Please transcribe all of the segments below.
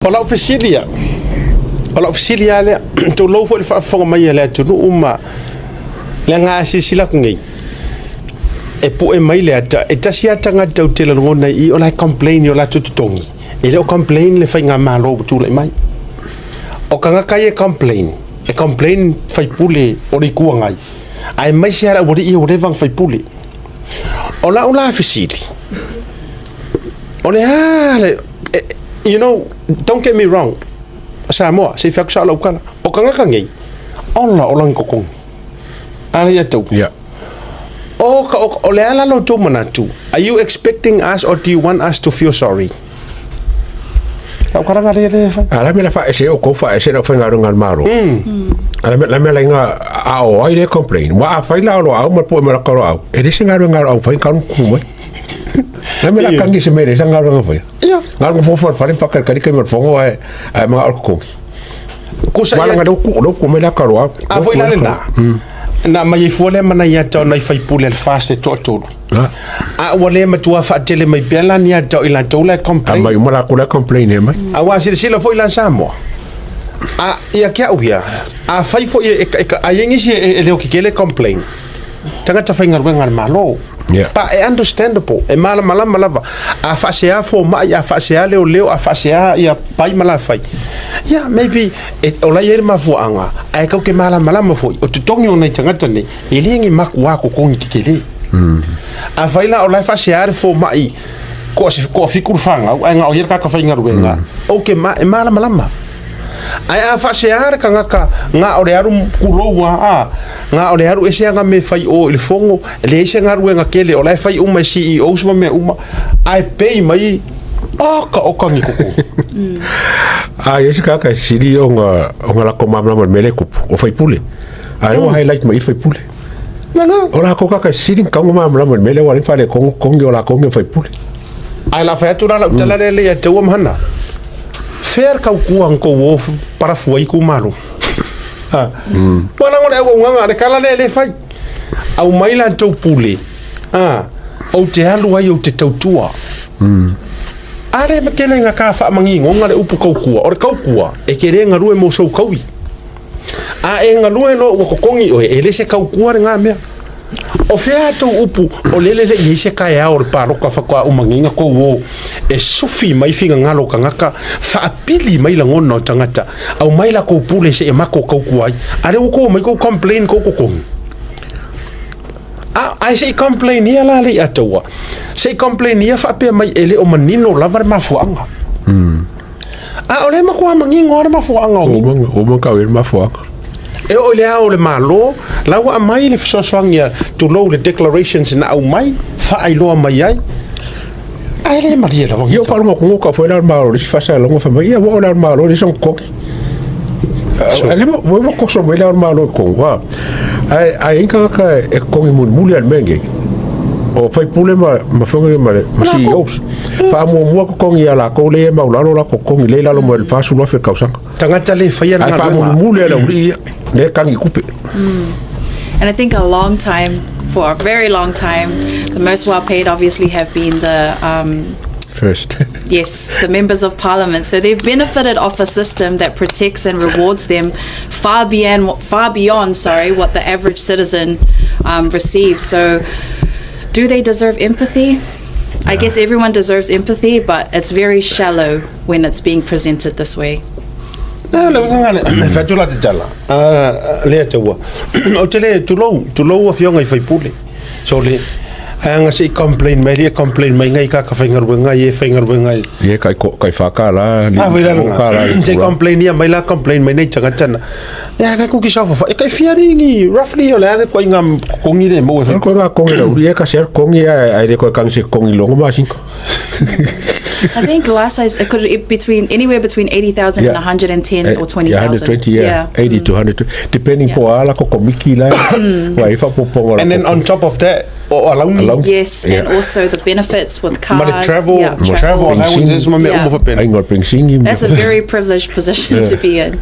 Ola officialia le to lo fo fa fa mai le tu uma le nga sila kungi e po e mai le ata e tasia tanga tau te la ngona I ola complain ola tutongi e le complain le fa nga malo tu le mai o kanga kai complain fai pule o ri kuangai ai mai sia o ri o le vang fai pule ola officiali ole you know, don't get me wrong. Samoa, se fak sa laukana. O kanga kangi. Ola ngokong. Ali atu. Yeah. O le ala lo tu manatu. Are you expecting us or do you want us to feel sorry? Kau karang ada le fa. Ala me la fa ese o ko fa ese no fa ngarungal maro. Ala me la nga ao ai le complain. Wa fa la lo au ma po me la karo au. E de singarungal au fa kan ku mai. La me la kangi se me de singarungal fa. Ngal mo fofo fa pa ka ka mo fongo ai mga alko ko sa ya do ko me la karo a foi la na mai fole mana ya to na fai pule el fase to a wale ma tua fa tele mai bela ni to ila to la complain mai mala ko la complain mai a wa si lo foi la samo a ia kia uia a fai fo a yengi si e le o ki le complain tanga ta fai ngal malo. Yeah. But understandable. E malava. A fasea fo mai a fasea leo a fasea ia pai malafai. Yeah, maybe ola yele mafuanga. Ai ka ke malama fo. O tutongi ona tangata ni. Elingi maku wako kongi kele. A faila ola fasea fo mai ko fikur fanga. Ai nga o yele ka fai ngaruenga. O ke malama. Ai a fasea ka nga ore aru kulowa nga ole haru ese nga me fai o il fongo le ese nga ruenga kele o lai fai uma CEO suma me uma ai pay mai o ka ni koko ese ka siri o nga la koma mama mele kupu o fai pule ai o highlight mai fai pule nga o la ka siri ka mama mama mele wa ni fale kongi o la kongi fai pule ai la fa tu la tala le ya te o mahana fer ka ku an ko wo para fuai ku malu Wana ngone e nganga le kala le fai au mai la tau pule o te alu ai o te tautua are me kele nga ka fa mangi ngonga le upu kaukua o kaukua e kere nga rue mo so kaui e nga rue no ko kongi o e le se kaukua nga me o fea to upu o lele le se ka ya o paro ka fa kwa umanginga ko wo e sufi mai finga ngalo kangaka fa apili mai la ngono tangata au mai la ko pule se e mako ko kuai are ko mai ko complain ko ai se complain ia la le atawa se complain ia fa pe mai ele o manino lavar mafuanga o le mako mangingo o mafuanga o mo ka o mafuanga e o le malo la wa mai le sosoangia to low the declarations na au mai fa ai lo mai ai le maria la yo pa mo ko ka foi la malo le fa sa lo fa mai o la malo le son ko ale mo ko so mai la malo ko wa ai ka e ko mi muli al menge o fai pule ma fonga ma CEOs fa mo ko ngi ala ko le ma la ko ngi le la lo mo el fa su lo fe kausang tangata le fa ya na fa mo muli ala uri le kangi kupe and I think for a very long time the most well paid obviously have been the first yes, the members of parliament. So they've benefited off a system that protects and rewards them far beyond what the average citizen receives. So do they deserve empathy? I guess everyone deserves empathy, but it's very shallow when it's being presented this way. Fatula te tala le tawa o tele tulo of yonga fai pule so le nga se complain mai ngai ka faingar ngai e faingar ngai ye kai faka la je complain ia mai la complain mai nei tanga tana ya ka ku ki sa fa e kai fiaringi roughly o le ko ngam kongi de mo ko nga kongi la uri ka ser kongi ai de ko kan se kongi longo ma sin I think last size it could anywhere between 80,000 and 110 or 20,000. 120, 80 to 100, depending po ala ko komiki la, wa ifa po pongo. And then on top of that, alone. Yes, and also the benefits with cars. But travel. That's a very privileged position to be in.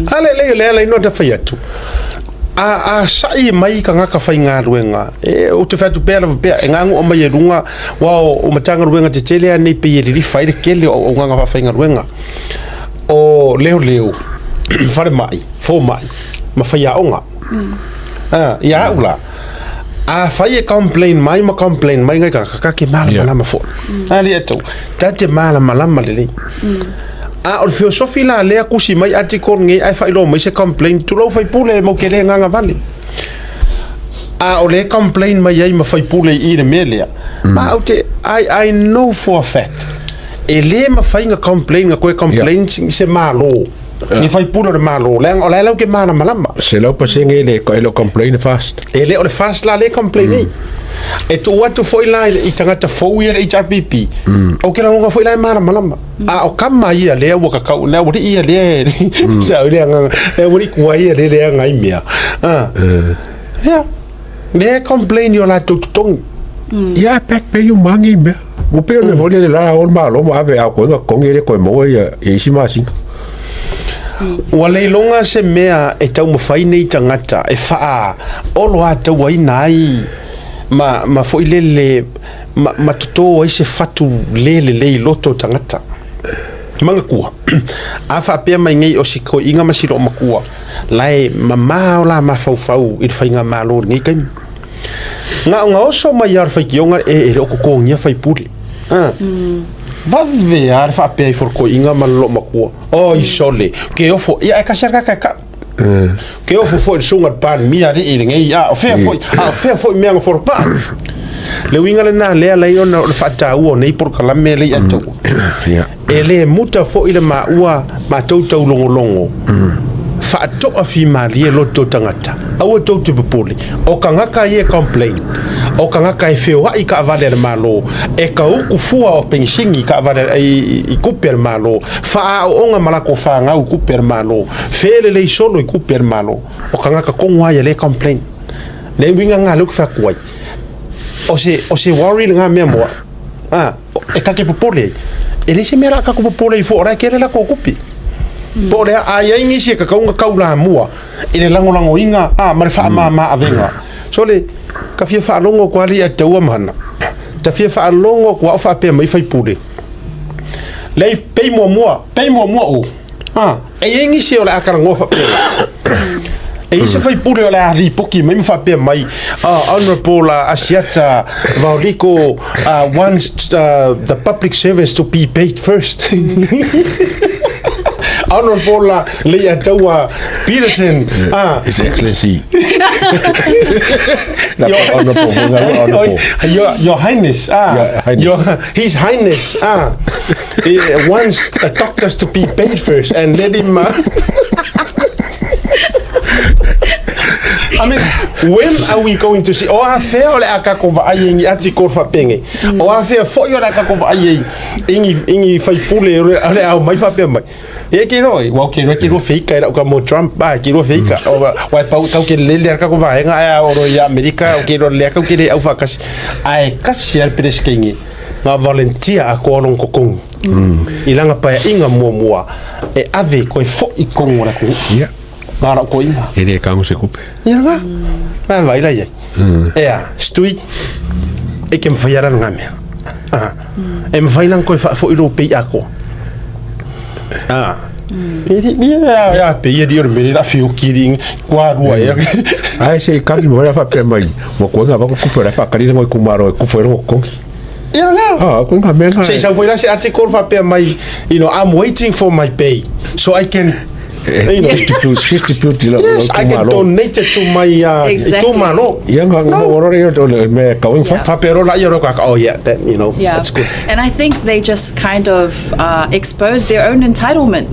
Ale no da fayatu. a sai mai ka ngaka fai ngā ruenga o te whatu pēra pēra e ngangu o mai e runga o matanga ruenga te telea nei pe e riri whaere kele o nganga whai ngā ruenga o leo whare mai, fō mai ma whai a onga ia ula a whai e complain mai ngai ka ke malama fō ali eto tate malama lele a o filosofi la lea kusi mai article ngai ai whailo mai se complain tu lau whai pule mo ke le nganga vale a o le complain mai ai ma whai pule i le melea ma au te I know for a fact e le ma whai nga complain nga koe complain se malo ni whai pule le malo o le lau ke mana malama se lau pasenge le complain fast e le o le fast la le complain e tu watu foi la i tangata fou ia le HRPP o ke rangonga foi la mana malama a o kama ia le o ka kau na wuri ia le sa o le nga e wuri kua ia le ngai mea ya le complain yo la tutong ya pek pe yu mangi me mo pe me vole la o malo mo ave a ko nga kongere ko mo ia e sima singa wale longa se mea e tau mo fai nei tangata e faa olo a tau ai nai ma foi lele ma toto ai se fatu lele loto tangata manga kua a fa pe mai ngai o siko inga masiro makua lai mama ola ma fau i fainga malo ngai kai nga oso mai ar fai kionga e o ko ngia fai puli va ver fa pe for ko inga malo makua o i sole ke ofo ia ka serka ka ke o foi sunga pan mia ri ngai a fe foi me ang for pa le winga na le la yo na fa ta u nei por kala me le atu ele muta fo ile ma ua ma tau longo fa to afi mali e loto tangata au to te popole o kangaka ye complain o kangaka e feo ai ka vale malo e ka u fua o pensingi ka vale i kuper malo fa o nga malako fa nga u kuper malo fele le solo i kuper malo o kangaka kongwa ye le complain le winga nga lu fa kwai o se worry nga me mo e ka ke popole e le se mera ka ko popole i fo ora ke la ko kupi pole ai ngi se ka kaula mua ine lango inga ma fa ma avenga so le ka fia fa longo kwa li atu mana ta fia fa longo kwa fa pe mai fai pule le pe mo o e ngi se ola ka ngo fa pe e se fai pule ola ri poki mai fa pe mai honorable ASIATA Vauliko wants the public service to be paid first Honorable Leia Taua Peterson His Excellency Your Highness His Highness wants the doctors to be paid first and let him I mean, when are we going to see? O a fea ole a kako va ai ingi ati kor fa penge. O a fea foi ole a kako va ai ingi fai pule ole au mai fa pe mai. E ke roi, wa ke ro feika era ka mo Trump ba ke ro feika. O wa pau tau ke le kako va nga a oro ya America o ke ro le ka ke le au fa kas. Ai kasi al preskingi. Nga volunteer a ko lon kokong. Ilanga pa inga mua e ave ko fo I kongo ra ko. Yeah. Ngara ko inga. Ele kang se kupe. Ya nga. Ma vai la ye. Stui. E ke mfaiara ngame. E mfailang ko fa fo Europe ako. Ya pe ye dio me la fiu kiring kwa rua ya. Ai se kali mo la fa pe mai. Mo ko nga ba ko kupe fa kali ngo kumaro ku fo ngo kongi. Ya nga. Ko nga menga. Say sa foi la se article fa pe mai. I'm waiting for my pay so I can Yes, I can donate it to my exactly. to my no. That's good. And I think they just kind of expose their own entitlement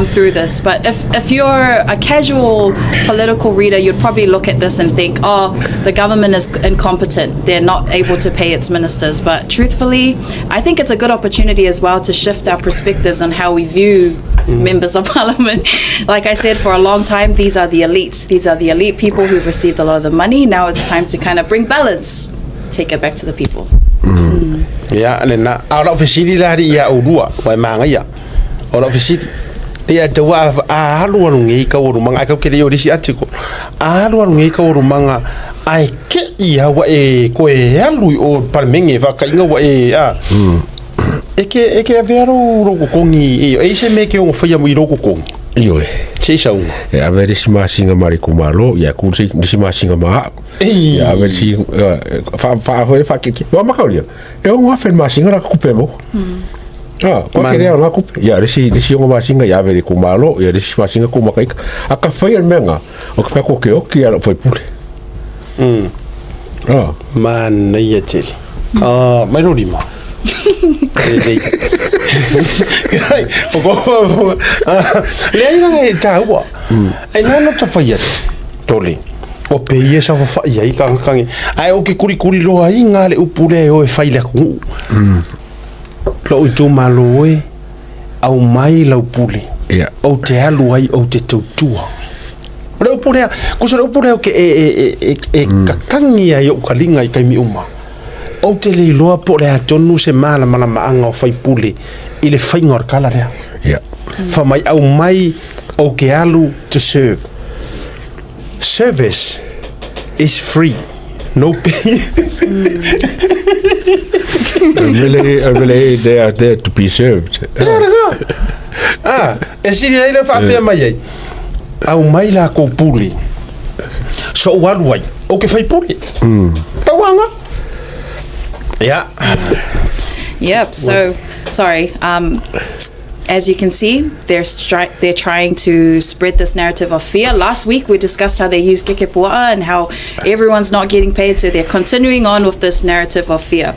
through this. But if you're a casual political reader, you'd probably look at this and think, oh, the government is incompetent. They're not able to pay its ministers. But truthfully, I think it's a good opportunity as well to shift our perspectives on how we view members of parliament. Like I said, for a long time, these are the elites. These are the elite people who've received a lot of the money. Now it's time to kind of bring balance, take it back to the people. Yeah, and now out of the city, ya udua, by manga, out of the city. Ia te wa a halu anu ngi ka uru manga ka kere ori si atiko alu ngai ka urumanga ai ke ia wa e ko e alu o parmenge va ka inga wa e a eke vero roko kongi e se me ke o fia mo roko kongi Iyo che saung e ave de sima singa mari kumalo ya ku se de sima singa ma ya ave si fa ke wa makaulia e o wa fel ma singa ku pemo ko ke rea ngaku ya resi o ma singa ya ave de kumalo ya resi ma singa ku makai aka fai el menga o ka ko ke o ki ala foi pule man ia tele mai ro lima le ai ngai taua ai nana ta faia tole o pe ia sa fa ia i kangi ai o ke kuri lo ai ngale upule o e faile ku lo tu malo e au mai lo pule o te alu ai o te tutua le upule ko se upule ke e kangi ai o kalinga i kai mi uma o te le loa po le atonu se mala maanga o fai pule i le fai ngor kala rea fa mai au mai o ke alu to serve service is free no pay really they are there to be served e si le le fa pe mai ai au mai la ko pule so walu ai o ke fai pule tawanga. Yeah. Yep. So, sorry. As you can see, they're trying to spread this narrative of fear. Last week we discussed how they use kekepua and how everyone's not getting paid, so they're continuing on with this narrative of fear.